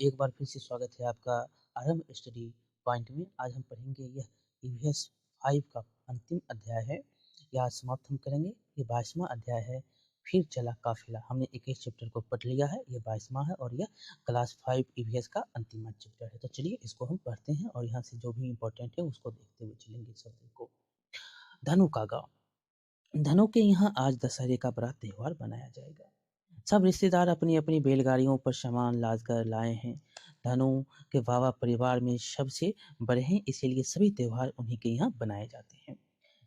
एक बार फिर से स्वागत है आपका आरंभ स्टडी पॉइंट में। आज हम पढ़ेंगे यह ईवीएस 5 का अंतिम अध्याय है। यह आज समाप्त हम करेंगे। ये 22वां अध्याय है। फिर चला काफिला। हमने एक एक चैप्टर को पढ़ लिया है। ये 22वां है और यह क्लास 5 ईवीएस का अंतिम चैप्टर है। तो चलिए इसको हम पढ़ते हैं और यहाँ से जो भी इम्पोर्टेंट है उसको देखते हुए चलेंगे शब्द को। धनु का गाँव। धनु के यहाँ आज दशहरे का बड़ा त्योहार मनाया जाएगा। सब रिश्तेदार अपनी अपनी बैलगाड़ियों पर सामान लाद कर लाए हैं। धनु के बाबा परिवार में सबसे बड़े हैं, इसीलिए सभी त्योहार उन्हीं के यहाँ बनाए जाते हैं।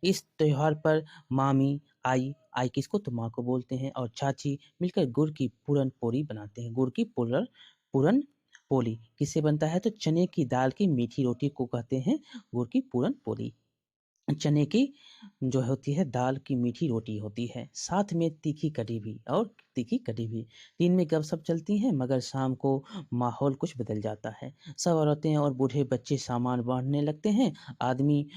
इस त्योहार पर मामी, आई आई किसको तो माँ को बोलते हैं, और चाची मिलकर गुड़ की पूरन पोली बनाते हैं। गुड़ की पूरन पोली किससे बनता है तो चने की दाल की मीठी रोटी को कहते हैं गुड़ की पूरन पोली। चने की जो होती है दाल की मीठी रोटी होती है, साथ में तीखी कढ़ी भी। दिन में गपशप चलती है, मगर शाम को माहौल कुछ बदल जाता है। सब औरतें और बूढ़े बच्चे सामान बांटने लगते हैं। आदमी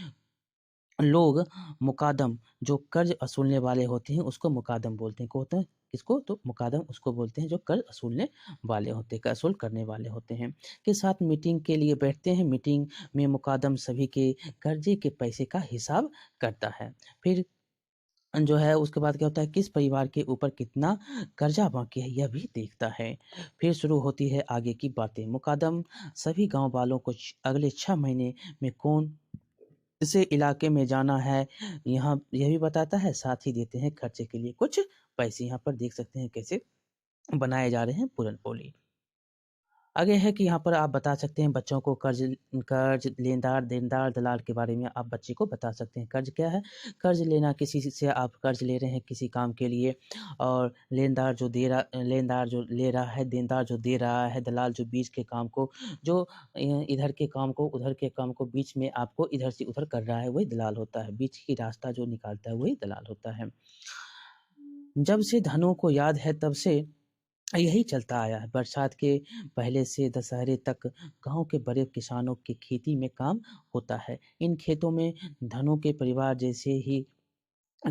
लोग मुकादम जो कर्ज वसूलने वाले होते हैं उसको मुकादम बोलते हैं। को होते हैं किसको तो मुकादम उसको बोलते हैं जो कर्ज वसूलने वाले होते हैं, वसूल करने वाले होते हैं, के साथ मीटिंग के लिए बैठते हैं। मीटिंग में मुकादम सभी के कर्जे के पैसे का हिसाब करता है। फिर जो है उसके बाद क्या होता है, किस परिवार के ऊपर कितना कर्जा बाकी है यह भी देखता है। फिर शुरू होती है आगे की बातें। मुकादम सभी गांव वालों को अगले 6 महीने में कौन से इलाके में जाना है यहाँ यह भी बताता है, साथ ही देते हैं खर्चे के लिए कुछ पैसे। यहाँ पर देख सकते हैं कैसे बनाए जा रहे हैं पूरन पोली। आगे है कि यहाँ पर आप बता सकते हैं बच्चों को कर्ज कर्ज लेनदार देनदार दलाल के बारे में आप बच्चे को बता सकते हैं। कर्ज क्या है, कर्ज लेना, किसी से आप कर्ज ले रहे हैं किसी काम के लिए, और लेनदार जो ले रहा है, देनदार जो दे रहा है, दलाल जो बीच के काम को, जो इधर के काम को उधर के काम को बीच में आपको इधर से उधर कर रहा है वही दलाल होता है। बीच की रास्ता जो निकालता है वही दलाल होता है। जब से धनों को याद है तब से यही चलता आया है। बरसात के पहले से दशहरे तक गांव के बड़े किसानों की खेती में काम होता है। इन खेतों में धनों के परिवार जैसे ही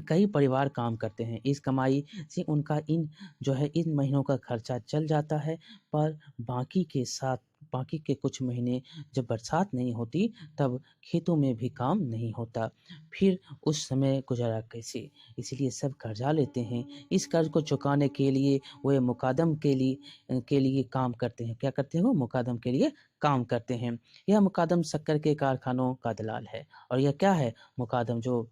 कई परिवार काम करते हैं। इस कमाई से उनका इन महीनों का खर्चा चल जाता है, पर बाकी के कुछ महीने जब बरसात नहीं होती तब खेतों में भी काम नहीं होता। फिर उस समय गुजारा कैसे, इसलिए सब कर्जा लेते हैं। इस कर्ज को चुकाने के लिए वे मुकादम के लिए काम करते हैं। क्या करते हैं वो मुकादम के लिए काम करते हैं। यह मुकादम शक्कर के कारखानों का दलाल है। और यह क्या है, मुकादम जो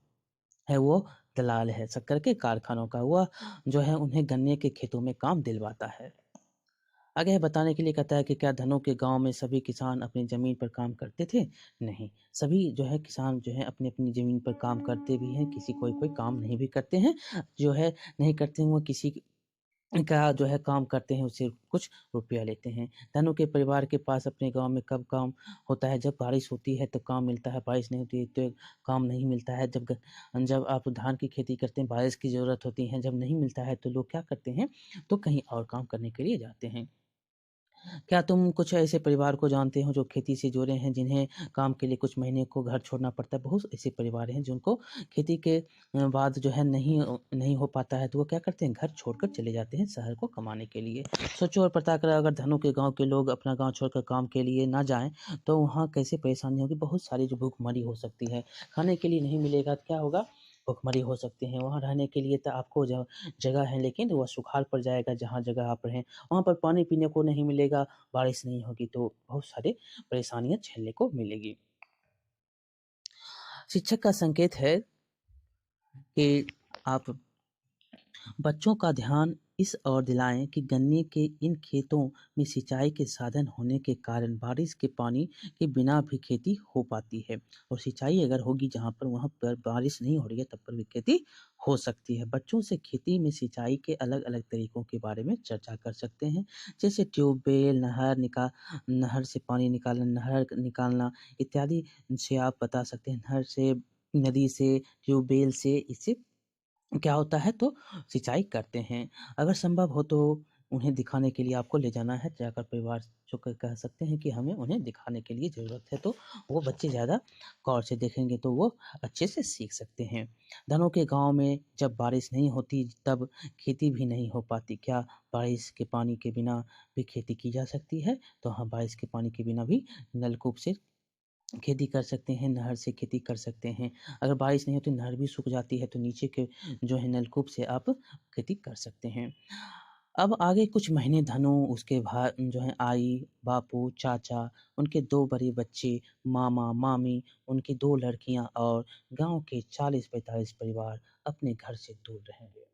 है वो दलाल है शक्कर के कारखानों का। वह जो है उन्हें गन्ने के खेतों में काम दिलवाता है। आगे है बताने के लिए कहता है कि क्या धनों के गांव में सभी किसान अपनी जमीन पर काम करते थे? नहीं, सभी जो है किसान जो है अपनी अपनी जमीन पर काम करते भी हैं, किसी कोई कोई काम नहीं भी करते हैं। जो है नहीं करते हैं वो किसी का जो है काम करते हैं, उससे कुछ रुपया लेते हैं। धनु के परिवार के पास अपने गांव में कब काम होता है, जब बारिश होती है तो काम मिलता है, बारिश नहीं होती है तो काम नहीं मिलता है। जब आप धान की खेती करते हैं बारिश की ज़रूरत होती है, जब नहीं मिलता है तो लोग क्या करते हैं तो कहीं और काम करने के लिए जाते हैं। क्या तुम कुछ ऐसे परिवार को जानते हो जो खेती से जुड़े हैं, जिन्हें काम के लिए कुछ महीने को घर छोड़ना पड़ता है? बहुत ऐसे परिवार हैं जिनको खेती के बाद जो है नहीं हो पाता है तो वो क्या करते हैं, घर छोड़कर चले जाते हैं शहर को कमाने के लिए। सोचो और पता करो, अगर धनु के गांव के लोग अपना गांव छोड़कर काम के लिए ना जाएं तो वहाँ कैसे परेशानी होगी। बहुत सारी जो भूखमरी हो सकती है, खाने के लिए नहीं मिलेगा तो क्या होगा, भुखमरी हो सकती है। वहाँ रहने के लिए तो आपको जगह है, लेकिन वह सुखाड़ पड़ जाएगा जहाँ जगह आप रहें। वहाँ पर पानी पीने को नहीं मिलेगा, बारिश नहीं होगी तो बहुत सारे परेशानियाँ झेलने को मिलेगी। शिक्षक का संकेत है कि आप बच्चों का ध्यान इस ओर दिलाएं कि गन्ने के इन खेतों में सिंचाई के साधन होने के कारण बारिश के पानी के बिना भी खेती हो पाती है, और सिंचाई अगर होगी जहाँ पर वहाँ पर बारिश नहीं हो रही है तब पर भी खेती हो सकती है। बच्चों से खेती में सिंचाई के अलग अलग तरीकों के बारे में चर्चा कर सकते हैं, जैसे ट्यूबवेल, नहर से पानी निकालना, नहर निकालना इत्यादि से आप बता सकते हैं। नहर से, नदी से, ट्यूबवेल से इससे क्या होता है तो सिंचाई करते हैं। अगर संभव हो तो उन्हें दिखाने के लिए आपको ले जाना है, जाकर परिवार जो कह सकते हैं कि हमें उन्हें दिखाने के लिए ज़रूरत है, तो वो बच्चे ज़्यादा गौर से देखेंगे तो वो अच्छे से सीख सकते हैं। धनों के गाँव में जब बारिश नहीं होती तब खेती भी नहीं हो पाती। क्या बारिश के पानी के बिना भी खेती की जा सकती है? तो हाँ, बारिश के पानी के बिना भी नलकूप से खेती कर सकते हैं, नहर से खेती कर सकते हैं। अगर बारिश नहीं होती, नहर भी सूख जाती है, तो नीचे के जो है नलकूप से आप खेती कर सकते हैं। अब आगे कुछ महीने धनु, उसके जो है आई, बापू, चाचा, उनके 2 बड़े बच्चे, मामा, मामी, उनकी 2 लड़कियाँ और गाँव के 40-45 परिवार अपने घर से दूर रहेंगे।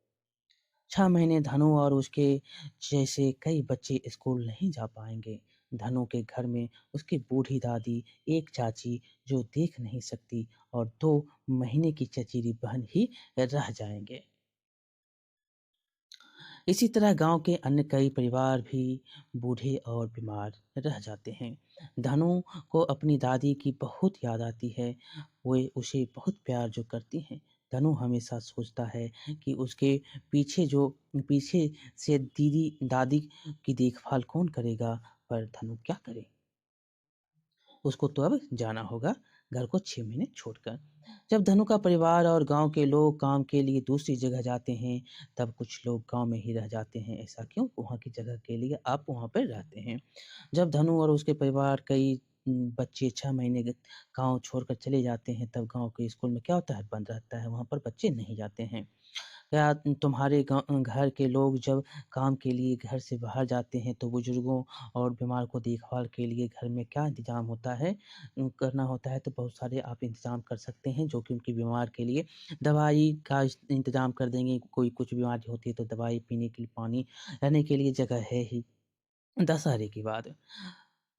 6 महीने धनु और उसके जैसे कई बच्चे स्कूल नहीं जा पाएँगे। धनु के घर में उसकी बूढ़ी दादी, एक चाची जो देख नहीं सकती और 2 महीने की चचेरी बहन ही रह जाएँगे। इसी तरह गाँव के अन्य कई परिवार भी बूढ़े और बीमार रह जाते हैं। धनु को अपनी दादी की बहुत याद आती है, वे उसे बहुत प्यार जो करती हैं। धनु हमेशा सोचता है कि उसके पीछे से दीदी दादी की देखभाल कौन करेगा, पर धनु क्या करे? उसको तो अब जाना होगा घर को 6 महीने छोड़कर। जब धनु का परिवार और गाँव के लोग काम के लिए दूसरी जगह जाते हैं, तब कुछ लोग गाँव में ही रह जाते हैं। ऐसा क्यों? वहाँ की जगह के लिए आप वहाँ पे रहते हैं। जब धनु और उसके परिवार कई बच्चे 6 महीने गाँव छोड़कर चले जाते हैं, तब गाँव के स्कूल में क्या होता है? बंद रहता है, वहाँ पर बच्चे नहीं जाते हैं। क्या तुम्हारे घर के लोग जब काम के लिए घर से बाहर जाते हैं तो बुजुर्गों और बीमार को देखभाल के लिए घर में क्या इंतज़ाम होता है? करना होता है तो बहुत सारे आप इंतज़ाम कर सकते हैं जो कि उनकी बीमार के लिए दवाई का इंतज़ाम कर देंगे। कोई कुछ बीमारी होती है तो दवाई, पीने के लिए पानी, रहने के लिए जगह है ही। दशहरे के बाद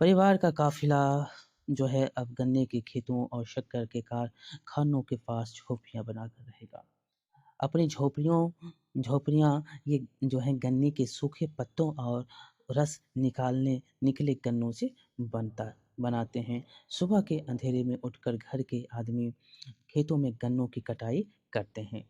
परिवार का काफ़िला जो है अब गन्ने के खेतों और शक्कर के कारखानों के पास झोपड़ियाँ बनाकर रहेगा। अपनी झोपड़ियाँ ये जो है गन्ने के सूखे पत्तों और रस निकले गन्नों से बनाते हैं। सुबह के अंधेरे में उठकर घर के आदमी खेतों में गन्नों की कटाई करते हैं।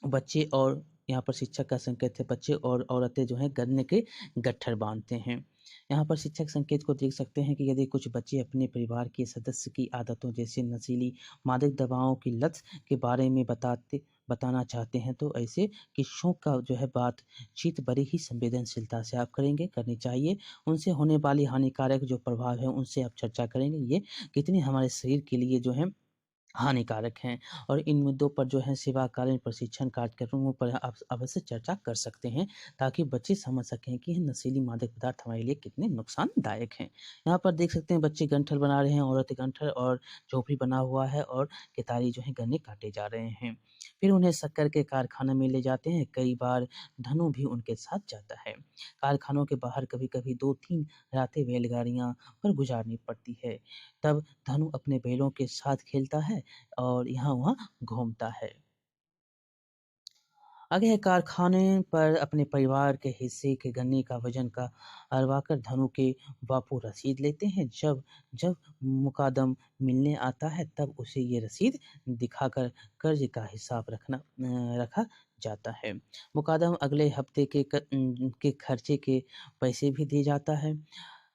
बच्चे और यहाँ पर शिक्षक का संकेत है, बच्चे और औरतें जो हैं गन्ने के गट्ठर बाँधते हैं। यहाँ पर शिक्षक संकेत को देख सकते हैं कि यदि कुछ बच्चे अपने परिवार के सदस्य की आदतों जैसे नशीली मादक दवाओं की लत के बारे में बताना चाहते हैं, तो ऐसे किस्सों का जो है बातचीत बड़ी ही संवेदनशीलता से आप करनी चाहिए। उनसे होने वाली हानिकारक जो प्रभाव है, उनसे आप चर्चा करेंगे। ये कितने हमारे शरीर के लिए जो है हानिकारक हैं और इन मुद्दों पर जो है सेवाकालीन प्रशिक्षण कार्यक्रमों पर आप अवश्य चर्चा कर सकते हैं, ताकि बच्चे समझ सकें कि ये नशीली मादक पदार्थ हमारे लिए कितने नुकसानदायक हैं। यहाँ पर देख सकते हैं बच्चे गंठल बना रहे हैं, औरतें गंठल और झोपड़ी बना हुआ है और केतारी जो है गन्ने काटे जा रहे हैं। फिर उन्हें शक्कर के कारखाने में ले जाते हैं, कई बार धनु भी उनके साथ जाता है। कारखानों के बाहर कभी-कभी 2-3 रातें बैलगाड़ियाँ पर गुजारनी पड़ती है। तब धनु अपने बैलों के साथ खेलता है और यहाँ-वहाँ घूमता है। आगे है कारखाने पर अपने परिवार के हिस्से के गन्ने का वज़न का हरवाकर धनु के बापू रसीद लेते हैं। जब जब मुकादम मिलने आता है तब उसे ये रसीद दिखाकर कर्ज़ का हिसाब रखा जाता है। मुकादम अगले हफ्ते के खर्चे के पैसे भी दे जाता है।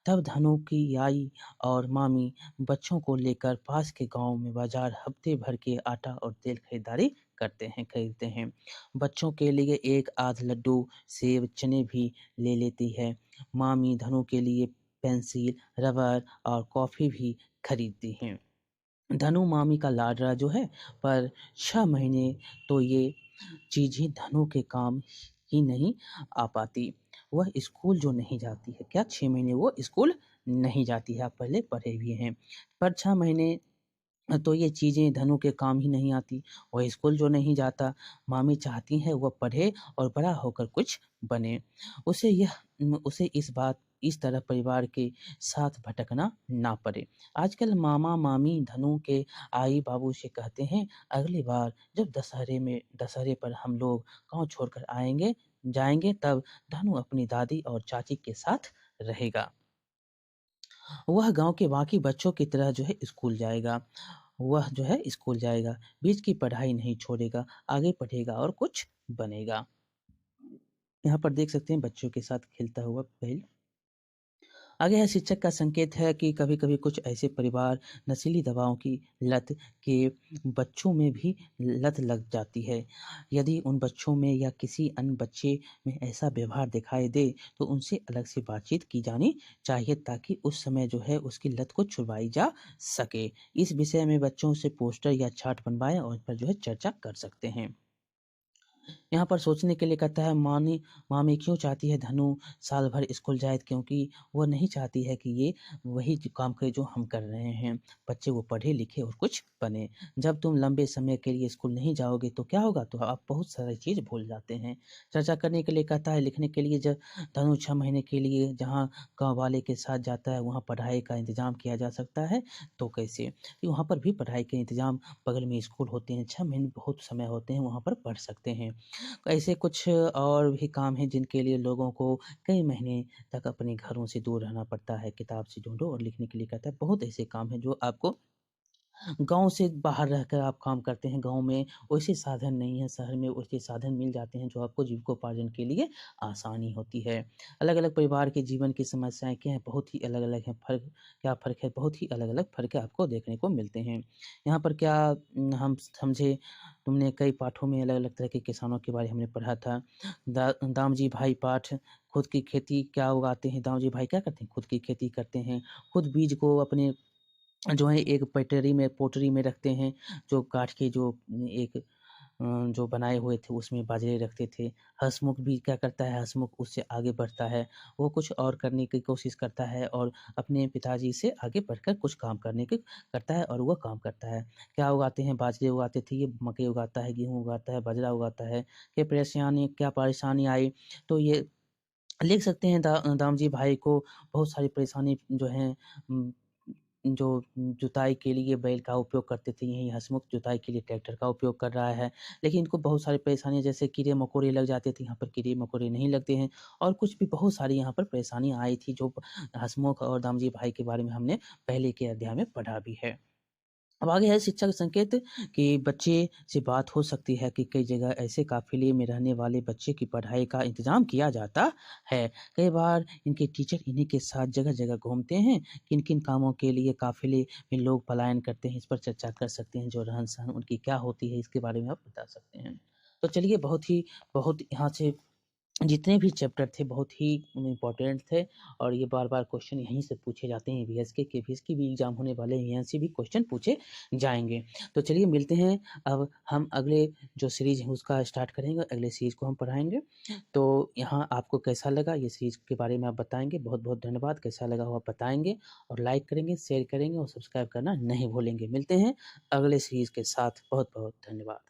तब धनु की आई और मामी बच्चों को लेकर पास के गांव में बाजार हफ्ते भर के आटा और तेल खरीदते हैं। बच्चों के लिए एक आध लड्डू, सेब, चने भी ले लेती है। मामी धनु के लिए पेंसिल, रबर और कॉफी भी खरीदती हैं। धनु मामी का लाडला जो है, पर 6 महीने तो ये चीज़ें धनु के काम ही नहीं आ पाती। वह स्कूल जो नहीं जाती है, क्या 6 महीने वो स्कूल नहीं जाती है, आप पहले पढ़े भी हैं। पर 6 महीने तो ये चीज़ें धनु के काम ही नहीं आती। वह स्कूल जो नहीं जाता, मामी चाहती हैं वह पढ़े और बड़ा होकर कुछ बने। उसे इस तरह परिवार के साथ भटकना ना पड़े। आजकल मामा-मामी धनु के आई-बाबू से कहते हैं, अगली बार जब दशहरे पर हम लोग गाँव छोड़कर जाएँगे तब धनु अपनी दादी और चाची के साथ रहेगा। वह गाँव के बाकी बच्चों की तरह जो है स्कूल जाएगा, बीच की पढ़ाई नहीं छोड़ेगा, आगे पढ़ेगा और कुछ बनेगा। यहाँ पर देख सकते हैं बच्चों के साथ खेलता हुआ बैल। आगे है शिक्षक का संकेत है कि कभी-कभी कुछ ऐसे परिवार नशीली दवाओं की लत के बच्चों में भी लत लग जाती है। यदि उन बच्चों में या किसी अन्य बच्चे में ऐसा व्यवहार दिखाई दे, तो उनसे अलग से बातचीत की जानी चाहिए ताकि उस समय जो है उसकी लत को छुड़वाई जा सके। इस विषय में बच्चों से पोस्टर या चार्ट बनवाएँ और इस पर जो है चर्चा कर सकते हैं। यहाँ पर सोचने के लिए कहता है मामी क्यों चाहती है धनु साल भर स्कूल जाए क्योंकि वो नहीं चाहती है कि ये वही काम करे जो हम कर रहे हैं। बच्चे वो पढ़े लिखे और कुछ बने। जब तुम लंबे समय के लिए स्कूल नहीं जाओगे तो क्या होगा? तो आप बहुत सारी चीज़ भूल जाते हैं। चर्चा करने के लिए कहता है लिखने के लिए जब धनु 6 महीने के लिए जहाँ गाँव वाले के साथ जाता है वहाँ पढ़ाई का इंतज़ाम किया जा सकता है, तो कैसे? कि वहाँ पर भी पढ़ाई के इंतज़ाम बगल में स्कूल होते हैं, 6 महीने बहुत समय होते हैं, वहाँ पर पढ़ सकते हैं। ऐसे कुछ और भी काम हैं जिनके लिए लोगों को कई महीने तक अपने घरों से दूर रहना पड़ता है। किताब से ढूँढो और लिखने के लिए कहता है बहुत ऐसे काम हैं जो आपको गाँव से बाहर रहकर आप काम करते हैं, गाँव में वैसे साधन नहीं है, शहर में वैसे साधन मिल जाते हैं जो आपको जीविकोपार्जन के लिए आसानी होती है। अलग-अलग परिवार के जीवन की समस्याएँ क्या हैं, बहुत ही अलग-अलग हैं, क्या फ़र्क है, बहुत ही अलग-अलग फ़र्क आपको देखने को मिलते हैं। यहाँ पर क्या हम समझे तुमने कई पाठों में अलग-अलग तरह के किसानों के बारे हमने पढ़ा था। दामजी भाई पाठ खुद की खेती क्या उगाते हैं, दामजी भाई क्या करते हैं, खुद की खेती करते हैं, खुद बीज को अपने जो है एक पोटरी में रखते हैं, जो काठ के जो एक जो बनाए हुए थे उसमें बाजरे रखते थे। हँसमुख भी क्या करता है, हँसमुख उससे आगे बढ़ता है। वो कुछ और करने की कोशिश करता है और अपने पिताजी से आगे बढ़कर कुछ काम करने की करता है और वो काम करता है। क्या उगाते हैं, बाजरे उगाते थे, ये मकई उगाता है, गेहूँ उगाता है, बाजरा उगाता है। क्या परेशानी आई, तो ये लिख सकते हैं दामजी भाई को बहुत सारी परेशानी जो है उम, जो जुताई के लिए बैल का उपयोग करते थे, यहीं हँसमुख जुताई के लिए ट्रैक्टर का उपयोग कर रहा है। लेकिन इनको बहुत सारी परेशानियाँ जैसे कीड़े-मकोड़े लग जाते थे, यहाँ पर कीड़े-मकोड़े नहीं लगते हैं और कुछ भी बहुत सारी यहाँ पर परेशानियाँ आई थी जो हँसमुख और दामजी भाई के बारे में हमने पहले के अध्याय में पढ़ा भी है। अब आगे है शिक्षा का संकेत कि बच्चे से बात हो सकती है कि कई जगह ऐसे काफ़िले में रहने वाले बच्चे की पढ़ाई का इंतज़ाम किया जाता है। कई बार इनके टीचर इन्हीं के साथ जगह-जगह घूमते हैं। किन-किन कामों के लिए काफ़िले में लोग पलायन करते हैं, इस पर चर्चा कर सकते हैं। जो रहन-सहन उनकी क्या होती है, इसके बारे में आप बता सकते हैं। तो चलिए बहुत यहाँ से जितने भी चैप्टर थे बहुत ही इम्पोर्टेंट थे और ये बार-बार क्वेश्चन यहीं से पूछे जाते हैं ईवीएस के केवीएस के भी एग्ज़ाम होने वाले हैं, यहाँ से भी क्वेश्चन पूछे जाएँगे। तो चलिए मिलते हैं, अब हम अगले जो सीरीज़ है उसका स्टार्ट करेंगे, अगले सीरीज़ को हम पढ़ाएँगे। तो यहाँ आपको कैसा लगा ये सीरीज़ के बारे में आप बताएँगे। बहुत-बहुत धन्यवाद, कैसा लगा हो आप बताएँगे और लाइक करेंगे, शेयर करेंगे और सब्सक्राइब करना नहीं भूलेंगे। मिलते हैं अगले सीरीज़ के साथ, बहुत-बहुत धन्यवाद।